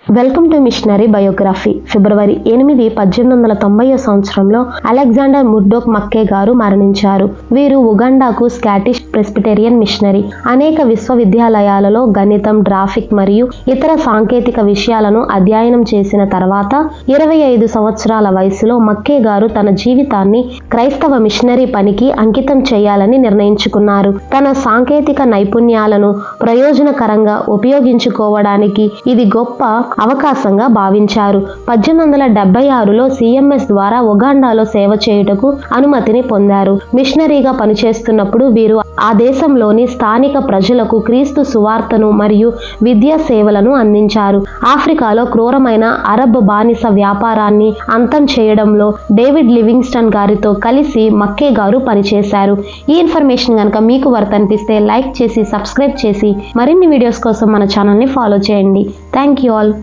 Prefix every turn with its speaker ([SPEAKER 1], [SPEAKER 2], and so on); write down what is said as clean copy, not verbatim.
[SPEAKER 1] Welcome to missionary biography. ఫిబ్రవరి 8, 1890 సంవత్సరంలో Alexander Murdoch మక్కే గారు మరణించారు. వీరు ఉగాండాకు స్కాటిష్ ప్రెస్బిటేరియన్ మిషనరీ. అనేక విశ్వవిద్యాలయాలలో గణితం, గ్రాఫిక్ మరియు ఇతర సాంకేతిక విషయాలను అధ్యయనం చేసిన తర్వాత 25 సంవత్సరాల వయసులో మక్కే గారు తన జీవితాన్ని క్రైస్తవ మిషనరీ పనికి అంకితం చేయాలని నిర్ణయించుకున్నారు. తన సాంకేతిక నైపుణ్యాలను ప్రయోజనకరంగా ఉపయోగించుకోవడానికి ఇది గొప్ప అవకాశంగా భావించారు. 1876లో సిఎంఎస్ ద్వారా ఉగాండాలో సేవ చేయుటకు అనుమతిని పొందారు. మిషనరీగా పనిచేస్తున్నప్పుడు వీరు ఆ దేశంలోని స్థానిక ప్రజలకు క్రీస్తు సువార్తను మరియు విద్యా సేవలను అందించారు. ఆఫ్రికాలో క్రూరమైన అరబ్ బానిస వ్యాపారాన్ని అంతం చేయడంలో డేవిడ్ లివింగ్స్టన్ గారితో కలిసి మక్కే గారు పనిచేశారు. ఈ ఇన్ఫర్మేషన్ కనుక మీకు వర్త్ అనిపిస్తే లైక్ చేసి, సబ్స్క్రైబ్ చేసి మరిన్ని వీడియోస్ కోసం మన ఛానల్ని ఫాలో చేయండి. Thank you all.